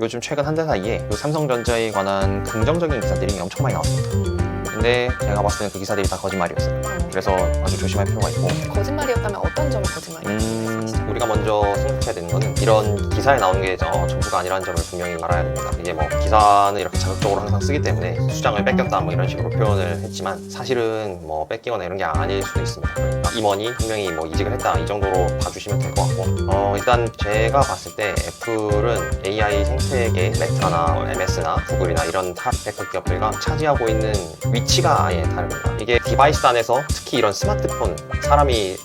요즘 최근 한 달 사이에 그 삼성전자에 관한 긍정적인 기사들이 엄청 많이 나왔습니다. 근데 제가 봤을 때는 그 기사들이 다 거짓말이었어요. 그래서 아주 조심할 필요가 있고, 거짓말이었다면 어떤 점이 거짓말이었어요? 우리가 먼저 생각해야 되는 거는 이런 기사에 나오는 게 전부가 아니라는 점을 분명히 알아야 됩니다. 이게 뭐 기사는 이렇게 자극적으로 항상 쓰기 때문에 수장을 뺏겼다 뭐 이런 식으로 표현을 했지만, 사실은 뭐 뺏기거나 이런 게 아닐 수도 있습니다. 그러니까 임원이 한 명이 뭐 이직을 했다 이 정도로 봐주시면 될 것 같고, 일단 제가 봤을 때 애플은 AI 생태계 메타나 MS나 구글이나 이런 탑 테크 기업들과 차지하고 있는 위치가 아예 다릅니다. 이게 디바이스 안에서 특히 이런 스마트폰, 사람이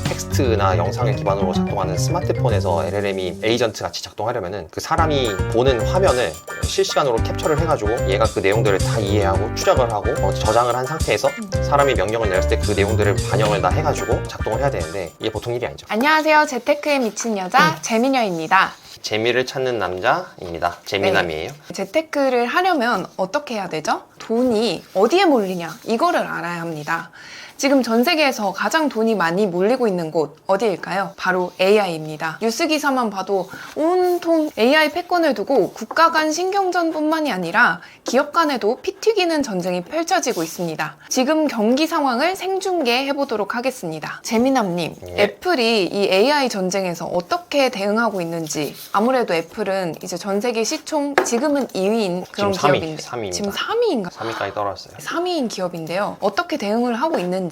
텍스트나 영상을 기반으로 작동하는 스마트폰에서 LLM이 에이전트 같이 작동하려면은 그 사람이 보는 화면을 실시간으로 캡처를 해가지고 얘가 그 내용들을 다 이해하고 추적을 하고 저장을 한 상태에서 사람이 명령을 내렸을 때 그 내용들을 반영을 다 해가지고 작동을 해야 되는데, 이게 보통 일이 아니죠. 안녕하세요. 재테크에 미친 여자 재미녀입니다. 재미를 찾는 남자입니다. 재미남이에요. 재테크를 하려면 어떻게 해야 되죠? 돈이 어디에 몰리냐 이거를 알아야 합니다. 지금 전 세계에서 가장 돈이 많이 몰리고 있는 곳 어디일까요? 바로 AI입니다. 뉴스 기사만 봐도 온통 AI 패권을 두고 국가 간 신경전뿐만이 아니라 기업 간에도 피 튀기는 전쟁이 펼쳐지고 있습니다. 지금 경기 상황을 생중계해 보도록 하겠습니다. 재미남님, 예. 애플이 이 AI 전쟁에서 어떻게 대응하고 있는지. 아무래도 애플은 이제 전 세계 시총 지금은 2위인 그런 지금 3위, 기업인데 3위입니다. 지금 3위인가? 3위까지 떨어졌어요. 3위인 기업인데요. 어떻게 대응을 하고 있는지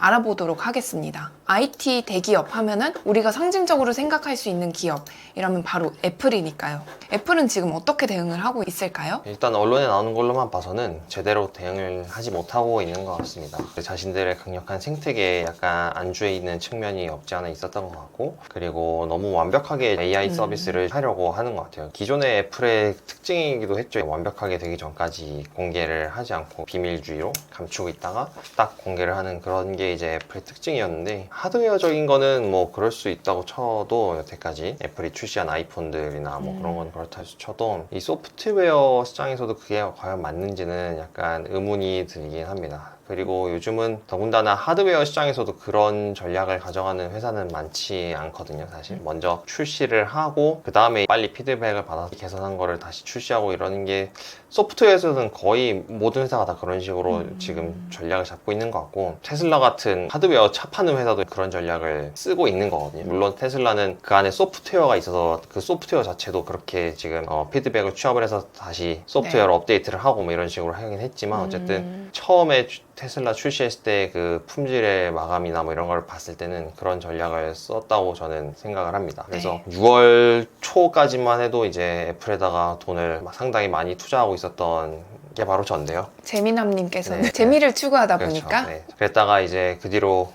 알아보도록 하겠습니다. IT 대기업 하면은 우리가 상징적으로 생각할 수 있는 기업이라면 바로 애플이니까요. 애플은 지금 어떻게 대응을 하고 있을까요? 일단 언론에 나오는 걸로만 봐서는 제대로 대응을 하지 못하고 있는 것 같습니다. 자신들의 강력한 생태계에 약간 안주해 있는 측면이 없지 않아 있었던 것 같고, 그리고 너무 완벽하게 AI 서비스를 하려고 하는 것 같아요. 기존의 애플의 특징이기도 했죠. 완벽하게 되기 전까지 공개를 하지 않고 비밀주의로 감추고 있다가 딱 공개를 하는 그런 게 이제 애플의 특징이었는데, 하드웨어적인 거는 뭐 그럴 수 있다고 쳐도, 여태까지 애플이 출시한 아이폰들이나 뭐 그런 건 그렇다 쳐도 이 소프트웨어 시장에서도 그게 과연 맞는지는 약간 의문이 들긴 합니다. 그리고 요즘은 더군다나 하드웨어 시장에서도 그런 전략을 가져가는 회사는 많지 않거든요, 사실. 먼저 출시를 하고 그 다음에 빨리 피드백을 받아서 개선한 거를 다시 출시하고 이러는 게, 소프트웨어에서는 거의 모든 회사가 다 그런 식으로 지금 전략을 잡고 있는 것 같고, 테슬라 같은 하드웨어 차 파는 회사도 그런 전략을 쓰고 있는 거거든요. 물론 테슬라는 그 안에 소프트웨어가 있어서 그 소프트웨어 자체도 그렇게 지금 피드백을 취합을 해서 다시 소프트웨어로 업데이트를 하고 뭐 이런 식으로 하긴 했지만, 어쨌든 처음에 테슬라 출시했을 때 그 품질의 마감이나 뭐 이런 걸 봤을 때는 그런 전략을 썼다고 저는 생각을 합니다. 그래서 6월 초까지만 해도 이제 애플에다가 돈을 상당히 많이 투자하고 있었던 게 바로 전데요. 재미남님께서는 네. 재미를 추구하다 그렇죠. 보니까 네. 그랬다가 이제 그 뒤로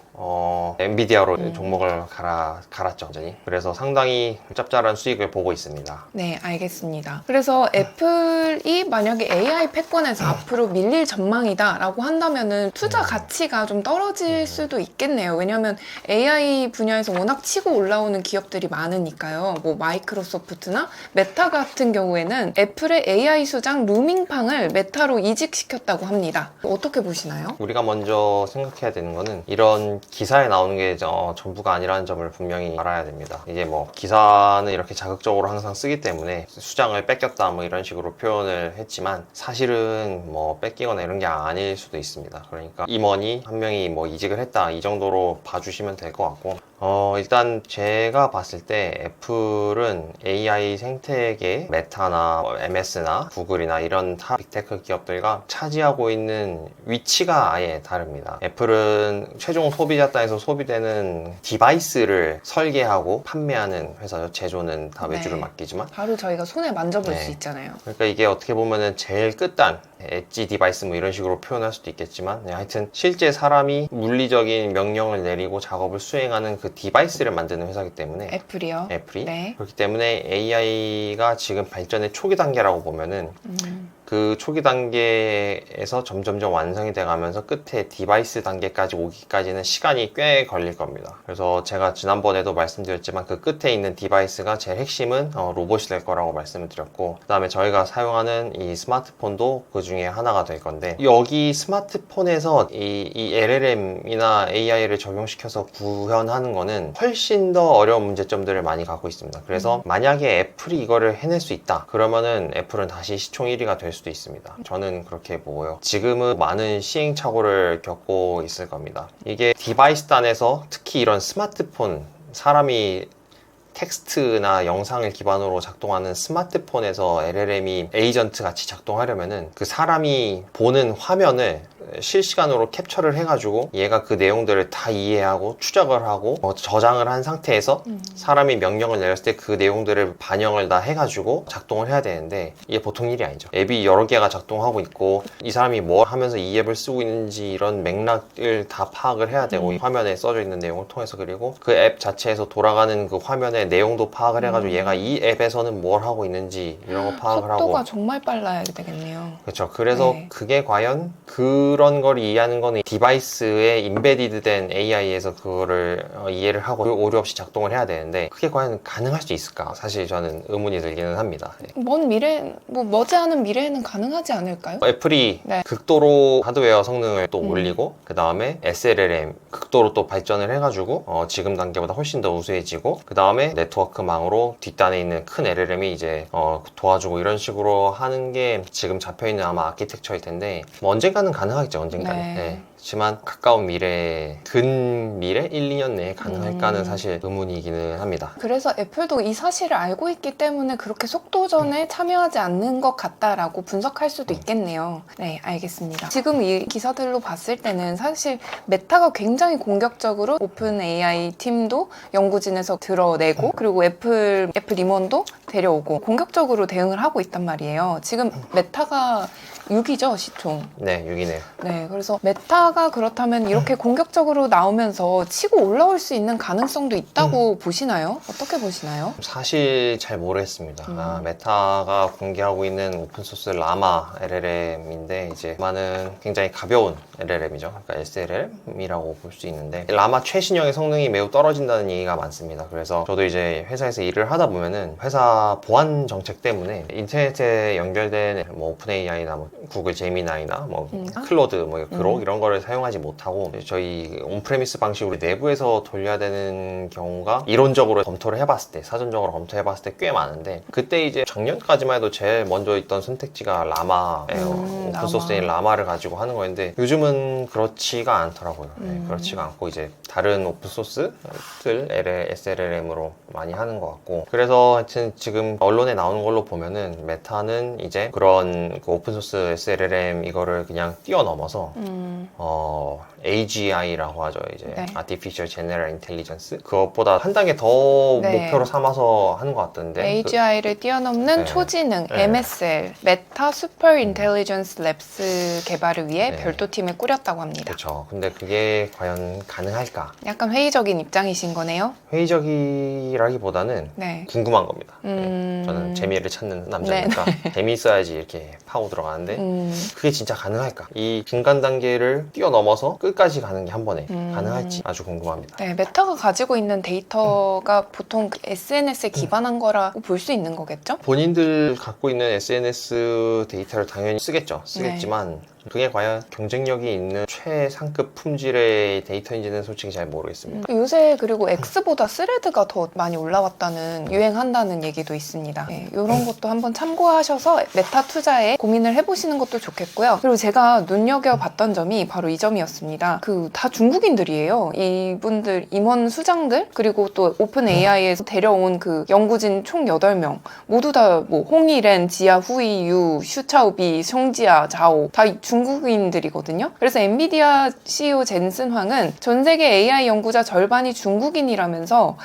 엔비디아로 종목을 갈았죠, 완전히. 그래서 상당히 짭짤한 수익을 보고 있습니다. 네, 알겠습니다. 그래서 애플이 만약에 AI 패권에서 앞으로 밀릴 전망이다 라고 한다면은 투자 가치가 좀 떨어질 수도 있겠네요. 왜냐면 AI 분야에서 워낙 치고 올라오는 기업들이 많으니까요. 뭐 마이크로소프트나 메타 같은 경우에는 애플의 AI 수장 루밍팡을 메타로 이직시켰다고 합니다. 어떻게 보시나요? 우리가 먼저 생각해야 되는 거는 이런 기사에 나오는 게 전부가 아니라는 점을 분명히 알아야 됩니다. 이게 뭐 기사는 이렇게 자극적으로 항상 쓰기 때문에 수장을 뺏겼다 뭐 이런 식으로 표현을 했지만, 사실은 뭐 뺏기거나 이런 게 아닐 수도 있습니다. 그러니까 임원이 한 명이 뭐 이직을 했다 이 정도로 봐주시면 될 것 같고, 일단 제가 봤을 때 애플은 AI 생태계 메타나 MS나 구글이나 이런 탑 빅테크 기업들과 차지하고 있는 위치가 아예 다릅니다. 애플은 최종 소비자 단에서 소비되는 디바이스를 설계하고 판매하는 회사죠. 제조는 다 외주를 맡기지만. 바로 저희가 손에 만져볼 네. 수 있잖아요. 그러니까 이게 어떻게 보면은 제일 끝단 엣지 디바이스 뭐 이런 식으로 표현할 수도 있겠지만, 하여튼 실제 사람이 물리적인 명령을 내리고 작업을 수행하는 그 디바이스를 만드는 회사이기 때문에, 애플이요? 애플이 네. 그렇기 때문에 AI가 지금 발전의 초기 단계라고 보면은 그 초기 단계에서 점점점 완성이 돼가면서 끝에 디바이스 단계까지 오기까지는 시간이 꽤 걸릴 겁니다. 그래서 제가 지난번에도 말씀드렸지만 그 끝에 있는 디바이스가 제일 핵심은 로봇이 될 거라고 말씀을 드렸고, 그 다음에 저희가 사용하는 이 스마트폰도 그 중에 하나가 될 건데, 여기 스마트폰에서 이 LLM이나 AI를 적용시켜서 구현하는 거는 훨씬 더 어려운 문제점들을 많이 갖고 있습니다. 그래서 만약에 애플이 이거를 해낼 수 있다 그러면은 애플은 다시 시총 1위가 될 수도 있습니다. 저는 그렇게 보고요. 지금은 많은 시행착오를 겪고 있을 겁니다. 이게 디바이스 단에서 특히 이런 스마트폰, 사람이 텍스트나 영상을 기반으로 작동하는 스마트폰에서 LLM이 에이전트 같이 작동하려면은 그 사람이 보는 화면을 실시간으로 캡처를 해가지고 얘가 그 내용들을 다 이해하고 추적을 하고 저장을 한 상태에서 사람이 명령을 내렸을 때 그 내용들을 반영을 다 해가지고 작동을 해야 되는데, 이게 보통 일이 아니죠. 앱이 여러 개가 작동하고 있고 이 사람이 뭘 하면서 이 앱을 쓰고 있는지 이런 맥락을 다 파악을 해야 되고, 이 화면에 써져 있는 내용을 통해서, 그리고 그 앱 자체에서 돌아가는 그 화면의 내용도 파악을 해가지고 얘가 이 앱에서는 뭘 하고 있는지 이런 거 파악을 하고. 속도가 정말 빨라야 되겠네요. 그렇죠. 그래서 네. 그게 과연 그런 걸 이해하는 거는 디바이스에 인베디드 된 AI에서 그거를 이해를 하고 오류 없이 작동을 해야 되는데, 그게 과연 가능할 수 있을까? 사실 저는 의문이 들기는 합니다. 네. 먼 미래, 머지않은 미래에는 가능하지 않을까요? 애플이 네. 극도로 하드웨어 성능을 또 올리고, 그 다음에 SLLM 극도로 또 발전을 해가지고 지금 단계보다 훨씬 더 우수해지고, 그 다음에 네트워크망으로 뒷단에 있는 큰 LLM이 이제 도와주고, 이런 식으로 하는 게 지금 잡혀있는 아마 아키텍처일 텐데, 뭐 언젠가는 가능하겠죠. 언젠가는. 네. 네. 그렇지만 가까운 미래, 근 미래 1, 2년 내에 가능할까는 사실 의문이기는 합니다. 그래서 애플도 이 사실을 알고 있기 때문에 그렇게 속도전에 참여하지 않는 것 같다라고 분석할 수도 있겠네요. 네, 알겠습니다. 지금 이 기사들로 봤을 때는 사실 메타가 굉장히 공격적으로 오픈 AI 팀도 연구진에서 드러내고, 그리고 애플 임원도 데려오고 공격적으로 대응을 하고 있단 말이에요. 지금 메타가 6이죠, 시총. 네, 6이네요. 네, 그래서 메타가 그렇다면 이렇게 공격적으로 나오면서 치고 올라올 수 있는 가능성도 있다고 보시나요? 어떻게 보시나요? 사실 잘 모르겠습니다. 메타가 공개하고 있는 오픈소스 라마 LLM인데, 이제 라마는 굉장히 가벼운 LLM이죠. 그러니까 SLM이라고 볼 수 있는데, 라마 최신형의 성능이 매우 떨어진다는 얘기가 많습니다. 그래서 저도 이제 회사에서 일을 하다 보면은 회사 보안 정책 때문에 인터넷에 연결된 뭐 오픈 AI나 뭐 구글 제미나이나 뭐 클로드, 뭐 그록 이런 거를 사용하지 못하고 저희 온프레미스 방식으로 내부에서 돌려야 되는 경우가 이론적으로 검토를 해봤을 때, 사전적으로 검토해봤을 때 꽤 많은데, 그때 이제 작년까지만 해도 제일 먼저 있던 선택지가 라마예요. 오픈소스인 라마를 가지고 하는 거였는데, 요즘은 그렇지가 않더라고요. 네, 그렇지가 않고 이제 다른 오픈소스들 SLLM으로 많이 하는 것 같고, 그래서 하여튼 지금 언론에 나오는 걸로 보면은 메타는 이제 그런 그 오픈소스 SLLM 이거를 그냥 뛰어넘어서 AGI라고 하죠. 이제 네. Artificial General Intelligence, 그것보다 한 단계 더 네. 목표로 삼아서 하는 것 같던데, AGI를 뛰어넘는 네. 초지능 네. MSL 메타 슈퍼 인텔리전스 랩스 개발을 위해 네. 별도 팀을 꾸렸다고 합니다. 그렇죠. 근데 그게 과연 가능할까? 약간 회의적인 입장이신 거네요. 회의적이라기보다는 네. 궁금한 겁니다. 네. 저는 재미를 찾는 남자니까 재미있어야지 이렇게 파고 들어가는데, 그게 진짜 가능할까? 이 중간 단계를 뛰어넘어서 끝까지 가는 게 한 번에 가능할지 아주 궁금합니다. 네, 메타가 가지고 있는 데이터가 보통 SNS에 기반한 거라고 볼 수 있는 거겠죠? 본인들 갖고 있는 SNS 데이터를 당연히 쓰겠지만 그게 과연 경쟁력이 있는 최상급 품질의 데이터인지는 솔직히 잘 모르겠습니다. 요새 그리고 X보다 스레드가 더 많이 올라왔다는, 유행한다는 얘기도 있습니다. 네, 이런 것도 한번 참고하셔서 메타 투자에 고민을 해보시는 것도 좋겠고요. 그리고 제가 눈여겨봤던 점이 바로 이 점이었습니다. 다 중국인들이에요. 이분들 임원 수장들, 그리고 또 오픈 AI에서 데려온 그 연구진 총 8명 모두 다 뭐 홍이렌, 지아 후이유, 슈차오비, 송지아, 자오 다 중국인들이거든요. 그래서 엔비디아 CEO 젠슨 황은 전 세계 AI 연구자 절반이 중국인이라면서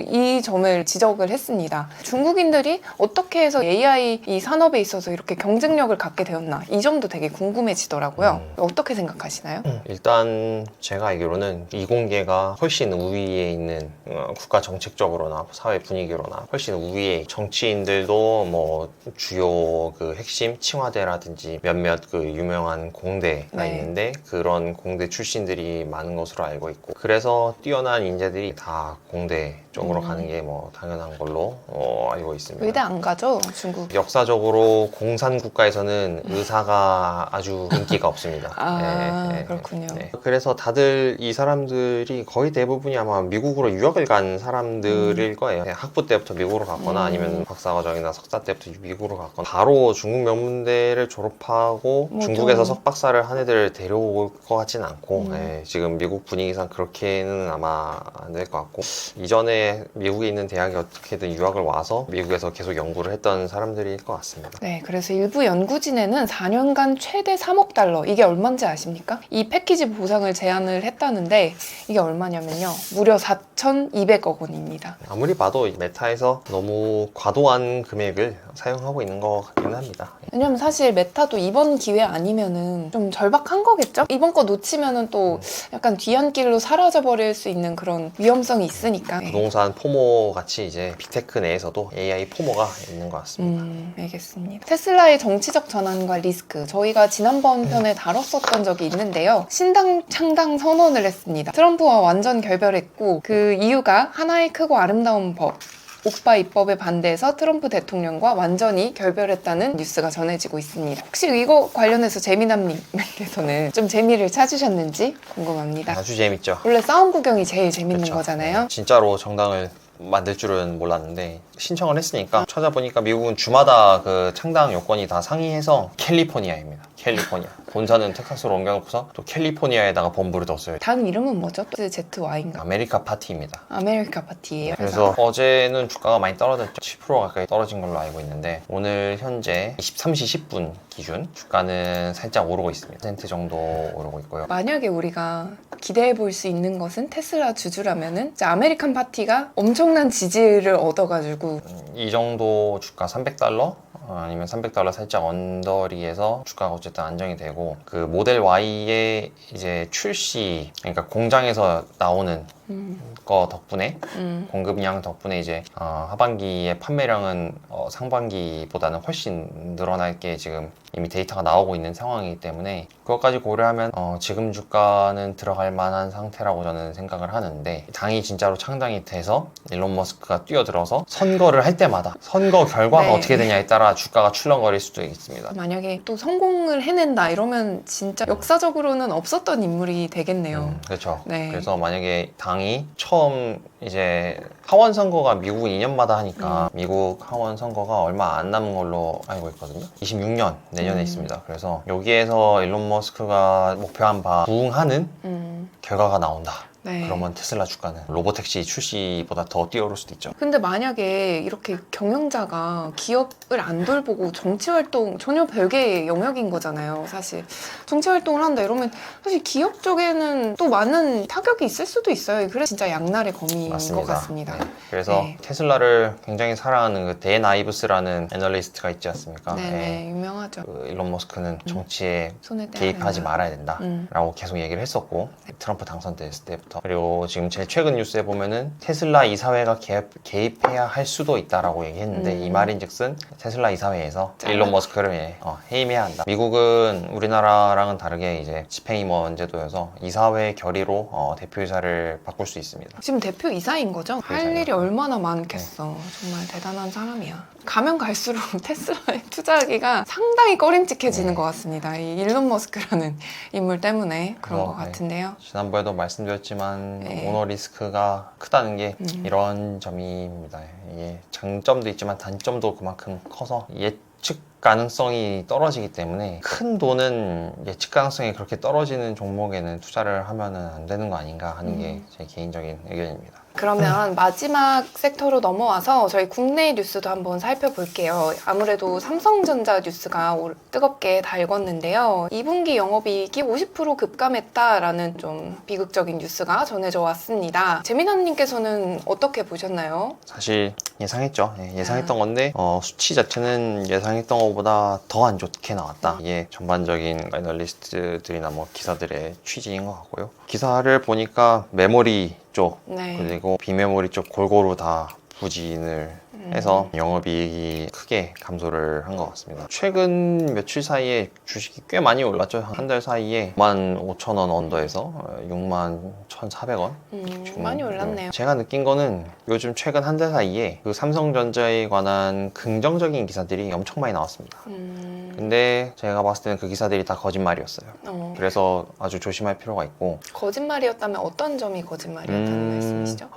이 점을 지적을 했습니다. 중국인들이 어떻게 해서 AI 이 산업에 있어서 이렇게 경쟁력을 갖게 되었나, 이 점도 되게 궁금해지더라고요. 어떻게 생각하시나요? 일단 제가 알기로는 이공계가 훨씬 우위에 있는 국가 정책적으로나 사회 분위기로나 훨씬 우위에 정치인들도 뭐 주요 그 핵심 칭화대라든지 몇몇 그 유명한 공대가 네. 있는데 그런 공대 출신들이 많은 것으로 알고 있고 그래서 뛰어난 인재들이 다 공대 쪽으로 가는 게 뭐 당연한 걸로 알고 있습니다. 의대 안 가죠, 중국? 역사적으로 공산 국가에서는 의사가 아주 인기가 없습니다. 그렇군요. 그래서 다들 이 사람들이 거의 대부분이 아마 미국으로 유학을 간 사람들일 거예요. 학부 때부터 미국으로 갔거나 아니면 박사과정이나 석사 때부터 미국으로 갔거나 바로 중국 명문대를 졸업하고 뭐 중국에서 좀- 석박사를 한 애들 데려올 것 같진 않고 지금 미국 분위기상 그렇게는 아마 안 될 것 같고 이전에 미국에 있는 대학에 어떻게든 유학을 와서 미국에서 계속 연구를 했던 사람들일 것 같습니다. 네, 그래서 일부 연구진에는 4년간 최대 3억 달러, 이게 얼마인지 아십니까? 이 패키지 보상을 제안을 했다는데 이게 얼마냐면요, 무려 4,200억 원입니다. 아무리 봐도 메타에서 너무 과도한 금액을 사용하고 있는 것 같기는 합니다. 왜냐면 사실 메타도 이번 기회 아니면은 좀 절박한 거겠죠? 이번 거 놓치면은 또 약간 뒤안길로 사라져 버릴 수 있는 그런 위험성이 있으니까. 부동산 포모 같이 이제 빅테크 내에서도 AI 포모가 있는 것 같습니다. 알겠습니다. 테슬라의 정치적 전환과 리스크, 저희가 지난번 편에 다뤘었던 적이 있는데요. 신당 창당 선언을 했습니다. 트럼프와 완전 결별했고 그 이유가 하나의 크고 아름다운 법, 옥바 입법에 반대해서 트럼프 대통령과 완전히 결별했다는 뉴스가 전해지고 있습니다. 혹시 이거 관련해서 재미남님께서는 좀 재미를 찾으셨는지 궁금합니다. 아주 재밌죠. 원래 싸움 구경이 제일 재밌는 그쵸. 거잖아요. 진짜로 정당을 만들 줄은 몰랐는데 신청을 했으니까 찾아보니까 미국은 주마다 그 창당 요건이 다 상이해서 캘리포니아입니다. 캘리포니아. 본사는 텍사스로 옮겨놓고서 또 캘리포니아에다가 본부를 뒀어요. 다음 이름은 뭐죠? ZY인가? 아메리카 파티입니다. 아메리카 파티예요. 그래서 어제는 주가가 많이 떨어졌죠. 10% 가까이 떨어진 걸로 알고 있는데 오늘 현재 23시 10분 기준 주가는 살짝 오르고 있습니다. 1% 정도 오르고 있고요. 만약에 우리가 기대해 볼 수 있는 것은 테슬라 주주라면은 이제 아메리칸 파티가 엄청난 지지를 얻어가지고 이 정도 주가 300달러? 아니면 300달러 살짝 언더리에서 주가가 어쨌든 안정이 되고 그 모델 Y의 이제 출시 그러니까 공장에서 나오는 거 덕분에 공급량 덕분에 이제 하반기에 판매량은 상반기보다는 훨씬 늘어날 게 지금 이미 데이터가 나오고 있는 상황이기 때문에 그것까지 고려하면 지금 주가는 들어갈 만한 상태라고 저는 생각을 하는데 당이 진짜로 창당이 돼서 일론 머스크가 뛰어들어서 선거를 할 때마다 선거 결과가 네. 어떻게 되냐에 따라 주가가 출렁거릴 수도 있습니다. 만약에 또 성공을 해낸다 이러면 진짜 역사적으로는 없었던 인물이 되겠네요. 그렇죠. 네. 그래서 만약에 당이 처음 이제 하원 선거가 미국은 2년마다 하니까 미국 하원 선거가 얼마 안 남은 걸로 알고 있거든요. 26년 내년에 있습니다. 그래서 여기에서 일론 머스크가 목표한 바 부응하는 결과가 나온다. 네. 그러면 테슬라 주가는 로보택시 출시보다 더 뛰어오를 수도 있죠. 근데 만약에 이렇게 경영자가 기업을 안 돌보고 정치활동 전혀 별개의 영역인 거잖아요. 사실 정치활동을 한다 이러면 사실 기업 쪽에는 또 많은 타격이 있을 수도 있어요. 그래서 진짜 양날의 검인 것 같습니다. 네. 그래서 네. 테슬라를 굉장히 사랑하는 그 댄 아이브스라는 애널리스트가 있지 않습니까? 네네, 유명하죠. 그 일론 머스크는 정치에 손에 떼야 개입하지 된다. 말아야 된다라고 계속 얘기를 했었고 트럼프 당선됐을 때부터 그리고 지금 제일 최근 뉴스에 보면은 테슬라 이사회가 개입해야 할 수도 있다라고 얘기했는데 이 말인즉슨 테슬라 이사회에서 일론 머스크를 해임해야 한다. 미국은 우리나라랑은 다르게 이제 집행임원 제도여서 이사회 결의로 대표이사를 바꿀 수 있습니다. 지금 대표 이사인 거죠? 할 이사예요. 일이 얼마나 많겠어. 정말 대단한 사람이야. 가면 갈수록 테슬라에 투자하기가 상당히 꺼림칙해지는 것 같습니다. 이 일론 머스크라는 인물 때문에 그런 것 같은데요. 지난번에도 말씀드렸지만 네. 오너 리스크가 크다는 게 이런 점입니다. 이게 장점도 있지만 단점도 그만큼 커서 예측 가능성이 떨어지기 때문에 큰 돈은 예측 가능성이 그렇게 떨어지는 종목에는 투자를 하면은 안 되는 거 아닌가 하는 게 제 개인적인 의견입니다. 그러면 마지막 섹터로 넘어와서 저희 국내 뉴스도 한번 살펴볼게요. 아무래도 삼성전자 뉴스가 뜨겁게 달궜는데요. 2분기 영업이익이 50% 급감했다라는 좀 비극적인 뉴스가 전해져 왔습니다. 재민아님께서는 어떻게 보셨나요? 사실 예상했죠. 예상했던 건데 수치 자체는 예상했던 것보다 더 안 좋게 나왔다. 이게 전반적인 애널리스트들이나 뭐 기사들의 취지인 것 같고요. 기사를 보니까 메모리 쪽 네. 그리고 비메모리 쪽 골고루 다 부진을 해서 영업이익이 크게 감소를 한 것 같습니다. 최근 며칠 사이에 주식이 꽤 많이 올랐죠. 한 달 사이에 15,000원 언더에서 61,400원. 많이 올랐네요. 제가 느낀 거는 요즘 최근 한 달 사이에 그 삼성전자에 관한 긍정적인 기사들이 엄청 많이 나왔습니다. 근데 제가 봤을 때는 그 기사들이 다 거짓말이었어요. 그래서 아주 조심할 필요가 있고. 거짓말이었다면 어떤 점이 거짓말이었다는 말씀이시죠?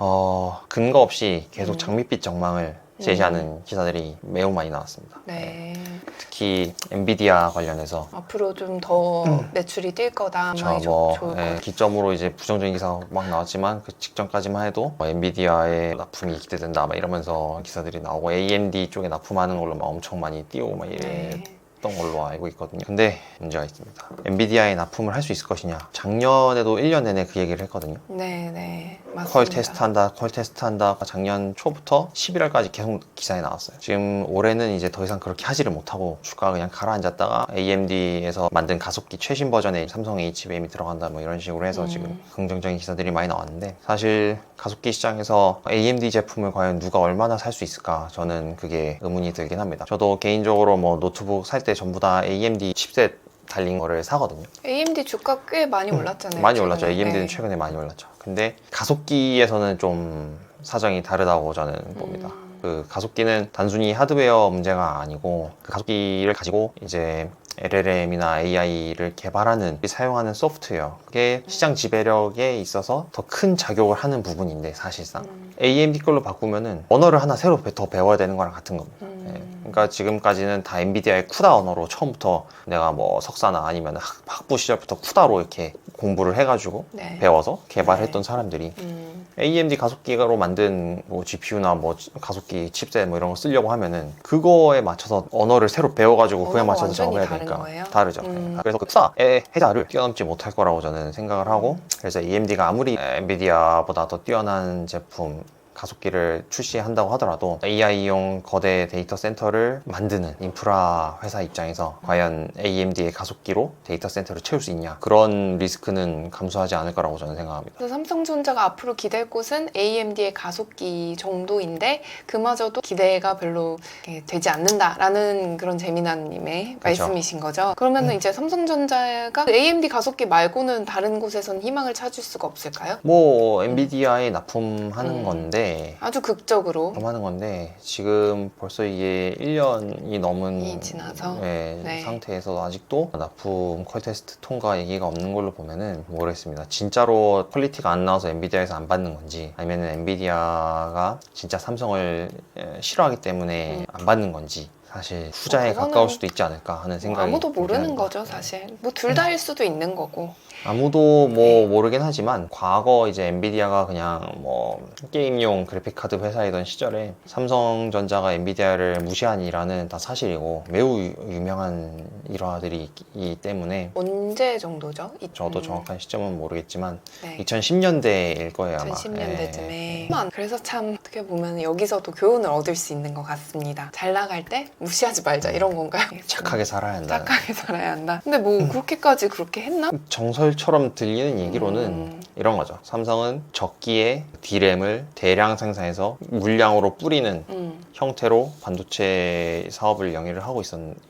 근거 없이 계속 장밋빛 전망을 제시하는 기사들이 매우 많이 나왔습니다. 네. 특히 엔비디아 관련해서 앞으로 좀 더 매출이 뛸 거다. 많이 좋을 거다. 기점으로 이제 부정적인 기사가 막 나왔지만 그 직전까지만 해도 엔비디아의 납품이 기대된다 막 이러면서 기사들이 나오고 AMD 쪽에 납품하는 걸로 막 엄청 많이 띄우고 막 이랬던 걸로 알고 있거든요. 근데 문제가 있습니다. 엔비디아에 납품을 할 수 있을 것이냐. 작년에도 1년 내내 그 얘기를 했거든요. 네, 맞습니다. 퀄 테스트 한다. 작년 초부터 11월까지 계속 기사에 나왔어요. 지금 올해는 이제 더 이상 그렇게 하지를 못하고 주가가 그냥 가라앉았다가 AMD에서 만든 가속기 최신 버전에 삼성 HBM이 들어간다 뭐 이런 식으로 해서 지금 긍정적인 기사들이 많이 나왔는데 사실 가속기 시장에서 AMD 제품을 과연 누가 얼마나 살 수 있을까 저는 그게 의문이 들긴 합니다. 저도 개인적으로 뭐 노트북 살 때 전부 다 AMD 칩셋 달린 거를 사거든요. AMD 주가 꽤 많이 올랐잖아요. 많이 올랐죠. 최근에. AMD는 최근에 많이 올랐죠. 근데 가속기에서는 좀 사정이 다르다고 저는 봅니다. 그 가속기는 단순히 하드웨어 문제가 아니고 그 가속기를 가지고 이제 LLM이나 AI를 개발하는 사용하는 소프트웨어 그게 시장 지배력에 있어서 더 큰 작용을 하는 부분인데 사실상 AMD 걸로 바꾸면은 언어를 하나 새로 더 배워야 되는 거랑 같은 겁니다. 그러니까 지금까지는 다 엔비디아의 쿠다 언어로 처음부터 내가 뭐 석사나 아니면 학부 시절부터 쿠다로 이렇게 공부를 해가지고 배워서 개발했던 사람들이 AMD 가속기로 만든 뭐 GPU나 뭐 가속기 칩셋 뭐 이런 거 쓰려고 하면은 그거에 맞춰서 언어를 새로 배워가지고 그에 맞춰서 작업해야 되니까 거예요? 다르죠. 그래서 그 쿠다의 해자를 뛰어넘지 못할 거라고 저는 생각을 하고 그래서 AMD가 아무리 엔비디아보다 더 뛰어난 제품 가속기를 출시한다고 하더라도 AI용 거대 데이터 센터를 만드는 인프라 회사 입장에서 과연 AMD의 가속기로 데이터 센터를 채울 수 있냐 그런 리스크는 감수하지 않을 거라고 저는 생각합니다. 그래서 삼성전자가 앞으로 기댈 곳은 AMD의 가속기 정도인데 그마저도 기대가 별로 되지 않는다라는 그런 재민아님의 그렇죠. 말씀이신 거죠. 그러면 이제 삼성전자가 AMD 가속기 말고는 다른 곳에선 희망을 찾을 수가 없을까요? 뭐 엔비디아에 납품하는 건데 아주 극적으로 하는 건데 지금 벌써 이게 1년이 넘은 지나서 상태에서 아직도 납품 퀄 테스트 통과 얘기가 없는 걸로 보면은 모르겠습니다. 진짜로 퀄리티가 안 나와서 엔비디아에서 안 받는 건지 아니면 엔비디아가 진짜 삼성을 싫어하기 때문에 안 받는 건지 사실 후자에 가까울 수도 있지 않을까 하는 생각이 아무도 모르는 거죠 사실. 뭐 둘 다일 수도 있는 거고. 아무도 뭐 모르긴 하지만 과거 이제 엔비디아가 그냥 뭐 게임용 그래픽 카드 회사이던 시절에 삼성전자가 엔비디아를 무시한 일화는 다 사실이고 매우 유명한 일화들이기 때문에 언제 정도죠? 저도 정확한 시점은 모르겠지만 네. 2010년대일 거예요 아마. 2010년대쯤에 그래서 참 어떻게 보면 여기서도 교훈을 얻을 수 있는 것 같습니다. 잘 나갈 때 무시하지 말자 이런 건가요? 착하게 살아야 한다. 착하게 살아야 한다. 근데 뭐 그렇게까지 그렇게 했나? 정설처럼 들리는 얘기로는 이런 거죠. 삼성은 적기에 D램을 대량 생산해서 물량으로 뿌리는 형태로 반도체 사업을 영위를 하고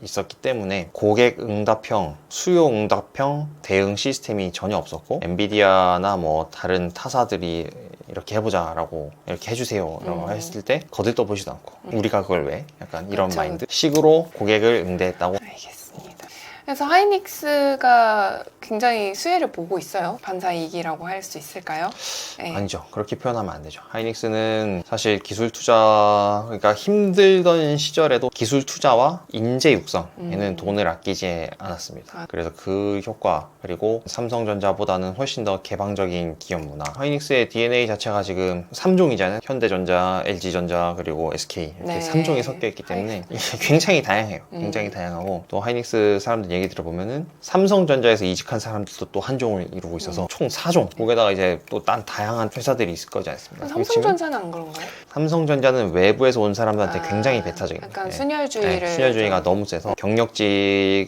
있었기 때문에 고객 응답형, 수요 응답형 대응 시스템이 전혀 없었고 엔비디아나 뭐 다른 타사들이 이렇게 해보자라고 이렇게 해주세요 라고 했을 때 거들떠 보지도 않고 우리가 그걸 왜? 약간 이런 그렇죠. 마인드 식으로 고객을 응대했다고. 알겠습니다. 그래서 하이닉스가 굉장히 수혜를 보고 있어요. 반사이익이라고 할 수 있을까요? 네. 아니죠. 그렇게 표현하면 안 되죠. 하이닉스는 사실 기술 투자, 그러니까 힘들던 시절에도 기술 투자와 인재 육성에는 돈을 아끼지 않았습니다. 그래서 그 효과, 그리고 삼성전자보다는 훨씬 더 개방적인 기업 문화. 하이닉스의 DNA 자체가 지금 3종이잖아요. 현대전자, LG전자, 그리고 SK. 이렇게 네. 3종이 섞여 있기 때문에 굉장히 다양해요. 굉장히 다양하고, 또 하이닉스 사람들 얘기 들어보면은 삼성전자에서 이직한 사람들도 또 한 종을 이루고 있어서 총 4종. 거기다가 이제 또 딴 다양한 회사들이 있을 거지 않습니까? 삼성전자는 안 그런가요? 삼성전자는 외부에서 온 사람들한테 굉장히 배타적입니다. 약간 예. 순혈주의를 순혈주의가 너무 세서 경력직들이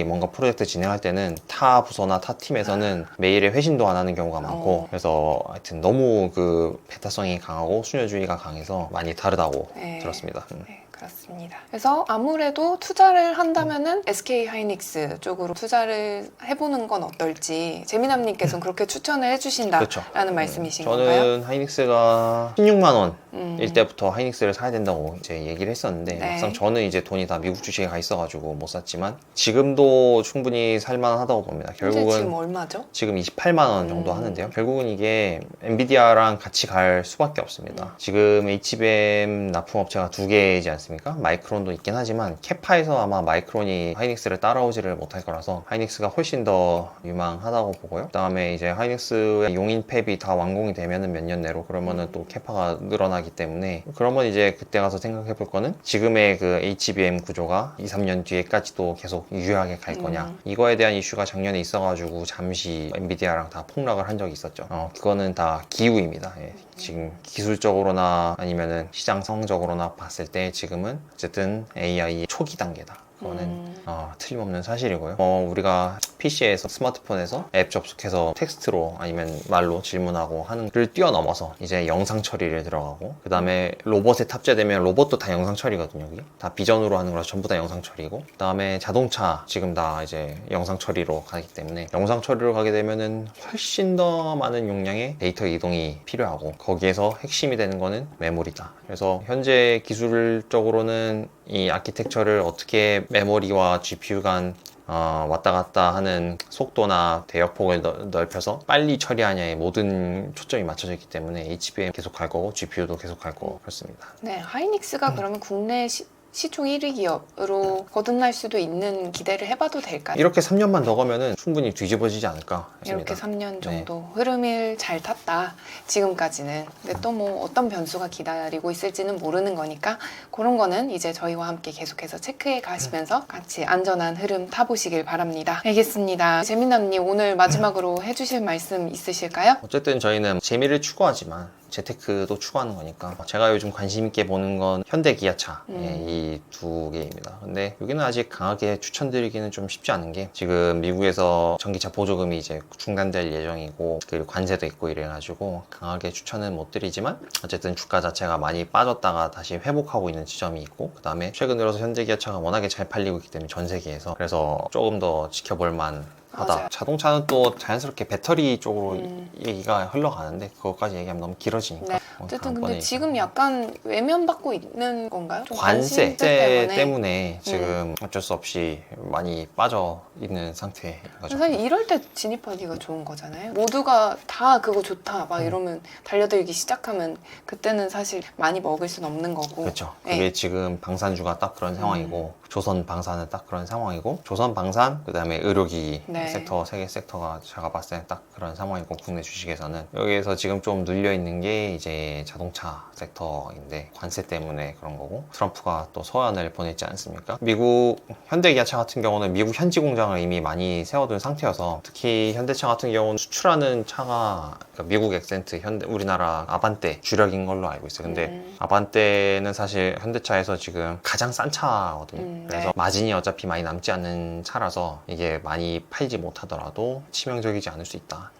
뭔가 프로젝트 진행할 때는 타 부서나 타 팀에서는 매일에 회신도 안 하는 경우가 많고, 그래서 하여튼 너무 그 배타성이 강하고 순혈주의가 강해서 많이 다르다고 네. 들었습니다. 네, 그렇습니다. 그래서 아무래도 투자를 한다면은 SK 하이닉스 쪽으로 투자를 해보는 건 어떨지 재미남님께서는 그렇게 추천을 해주신다라는 그렇죠. 말씀이신 저는 건가요? 하이닉스가 16만 원일 때부터 하이닉스를 사야 된다고 이제 얘기를 했었는데, 네. 막상 저는 이제 돈이 다 미국 주식에 가 있어가지고 못 샀지만 지금도 충분히 살만하다고 봅니다. 현재 결국은 지금 얼마죠? 지금 28만 원 정도 하는데요. 결국은 이게 엔비디아랑 같이 갈 수밖에 없습니다. 지금 HBM 납품업체가 2개이지 않습니까? 마이크론도 있긴 하지만 캐파에서 아마 마이크론이 하이닉스를 따라오지를 못할 거라서 하이닉스가 훨씬 더 유망하다고 보고요. 그 다음에 이제 하이닉스의 용인 팹이 다 완공이 되면은 몇 년 내로, 그러면은 또 캐파가 늘어나기 때문에, 그러면 이제 그때 가서 생각해 볼 거는 지금의 그 HBM 구조가 2, 3년 뒤에까지도 계속 유효하게 갈 거냐, 이거에 대한 이슈가 작년에 있어가지고 잠시 엔비디아랑 다 폭락을 한 적이 있었죠. 그거는 다 기우입니다. 예. 지금 기술적으로나 아니면은 시장 성적으로나 봤을 때 지금은 어쨌든 AI의 초기 단계다. 그거는 틀림없는 사실이고요. 우리가 PC에서, 스마트폰에서 앱 접속해서 텍스트로 아니면 말로 질문하고 하는 걸 뛰어넘어서 이제 영상 처리를 들어가고, 그 다음에 로봇에 탑재되면 로봇도 다 영상 처리거든요. 그게 다 비전으로 하는 거라 전부 다 영상 처리고, 그 다음에 자동차 지금 다 이제 영상 처리로 가기 때문에, 영상 처리로 가게 되면은 훨씬 더 많은 용량의 데이터 이동이 필요하고, 거기에서 핵심이 되는 거는 메모리다. 그래서 현재 기술적으로는 이 아키텍처를 어떻게 메모리와 GPU 간 왔다 갔다 하는 속도나 대역폭을 넓혀서 빨리 처리하냐에 모든 초점이 맞춰져 있기 때문에 HBM 계속 갈 거고 GPU도 계속 갈 거고 그렇습니다. 네, 하이닉스가 그러면 국내 시총 1위 기업으로 거듭날 수도 있는 기대를 해봐도 될까요? 이렇게 3년만 더 가면은 충분히 뒤집어지지 않을까 싶습니다. 이렇게 3년 정도 흐름을 잘 탔다 지금까지는. 근데 또 뭐 어떤 변수가 기다리고 있을지는 모르는 거니까 그런 거는 이제 저희와 함께 계속해서 체크해 가시면서 같이 안전한 흐름 타보시길 바랍니다. 알겠습니다. 재민남님, 오늘 마지막으로 해주실 말씀 있으실까요? 어쨌든 저희는 재미를 추구하지만 재테크도 추구하는 거니까, 제가 요즘 관심 있게 보는 건 현대 기아차 이 두 개입니다. 근데 여기는 아직 강하게 추천드리기는 좀 쉽지 않은 게, 지금 미국에서 전기차 보조금이 이제 중단될 예정이고, 그리고 관세도 있고 이래가지고 강하게 추천은 못 드리지만, 어쨌든 주가 자체가 많이 빠졌다가 다시 회복하고 있는 지점이 있고, 그 다음에 최근 들어서 현대 기아차가 워낙에 잘 팔리고 있기 때문에 전 세계에서, 그래서 조금 더 지켜볼 만 하다. 맞아요. 자동차는 또 자연스럽게 배터리 쪽으로 얘기가 흘러가는데, 그것까지 얘기하면 너무 길어지니까. 네. 어쨌든 근데 다음번에 지금 약간 외면받고 있는 건가요? 좀 관세 관심세 때문에 지금 어쩔 수 없이 많이 빠져 있는 상태인 거죠. 사실 이럴 때 진입하기가 좋은 거잖아요. 모두가 다 그거 좋다 막 이러면 달려들기 시작하면 그때는 사실 많이 먹을 순 없는 거고. 그렇죠. 네. 그게 지금 방산주가 딱 그런 상황이고, 조선 방산은 딱 그런 상황이고, 조선 방산, 그 다음에 의료기기 네. 섹터, 세 개 섹터가 제가 봤을 때 딱 그런 상황이고, 국내 주식에서는 여기에서 지금 좀 눌려 있는 게 이제 자동차 섹터인데, 관세 때문에 그런 거고, 트럼프가 또 소환을 보냈지 않습니까? 미국 현대기아차 같은 경우는 미국 현지 공장을 이미 많이 세워둔 상태여서, 특히 현대차 같은 경우는 수출하는 차가 그러니까 미국 엑센트, 우리나라 아반떼 주력인 걸로 알고 있어요. 근데 아반떼는 사실 현대차에서 지금 가장 싼 차거든요. 그래서 네. 마진이 어차피 많이 남지 않는 차라서 이게 많이 팔지 못하더라도 치명적이지 않을 수 있다.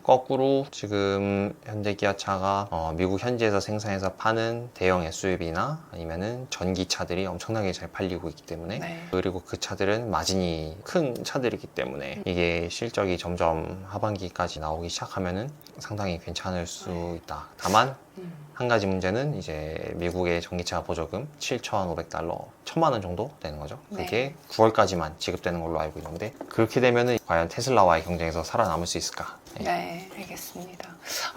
거꾸로 지금 현대기아차가 미국 미국 현지에서 생산해서 파는 대형 SUV나 아니면은 전기차들이 엄청나게 잘 팔리고 있기 때문에 네. 그리고 그 차들은 마진이 큰 차들이기 때문에 이게 실적이 점점 하반기까지 나오기 시작하면은 상당히 괜찮을 수 있다. 다만 한 가지 문제는 이제 미국의 전기차 보조금 7,500달러, 1,000만 원 정도 되는 거죠. 그게 9월까지만 지급되는 걸로 알고 있는데 그렇게 되면은 과연 테슬라와의 경쟁에서 살아남을 수 있을까? 네, 알겠습니다.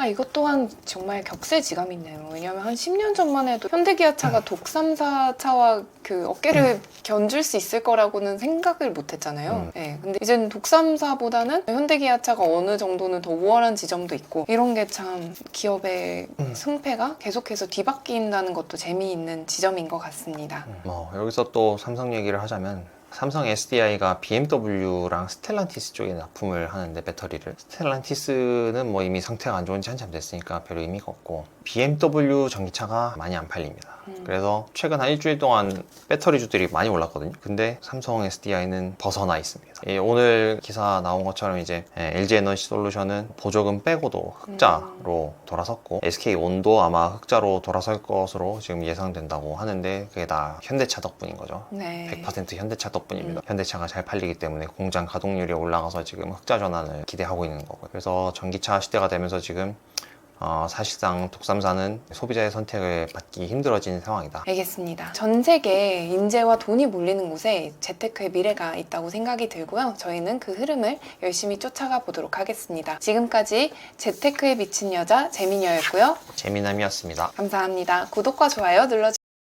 이것 또한 정말 격세지감이네요. 왜냐하면 한 10년 전만 해도 현대기아차가 독삼사 차와 그 어깨를 견줄 수 있을 거라고는 생각을 못 했잖아요. 네, 근데 이제는 독삼사보다는 현대기아차가 어느 정도는 더 우월한 지점도 있고 이런 게 참 기업의 승패가 계속해서 뒤바뀐다는 것도 재미있는 지점인 것 같습니다. 뭐 여기서 또 삼성 얘기를 하자면 삼성 SDI가 BMW랑 스텔란티스 쪽에 납품을 하는데 배터리를 스텔란티스는 뭐 이미 상태가 안 좋은 지 한참 됐으니까 별 의미가 없고 BMW 전기차가 많이 안 팔립니다. 그래서 최근 한 일주일 동안 배터리주들이 많이 올랐거든요. 근데 삼성 SDI는 벗어나 있습니다. 오늘 기사 나온 것처럼 이제 LG 에너지 솔루션은 보조금 빼고도 흑자로 돌아섰고 SK온도 아마 흑자로 돌아설 것으로 지금 예상된다고 하는데 그게 다 현대차 덕분인 거죠. 네. 100% 현대차 덕분입니다. 현대차가 잘 팔리기 때문에 공장 가동률이 올라가서 지금 흑자 전환을 기대하고 있는 거고요. 그래서 전기차 시대가 되면서 지금 사실상 독삼사는 소비자의 선택을 받기 힘들어진 상황이다. 알겠습니다. 전 세계에 인재와 돈이 몰리는 곳에 재테크의 미래가 있다고 생각이 들고요. 저희는 그 흐름을 열심히 쫓아가 보도록 하겠습니다. 지금까지 재테크에 미친 여자 재민여였고요. 재미남이었습니다. 감사합니다. 구독과 좋아요 눌러주세요.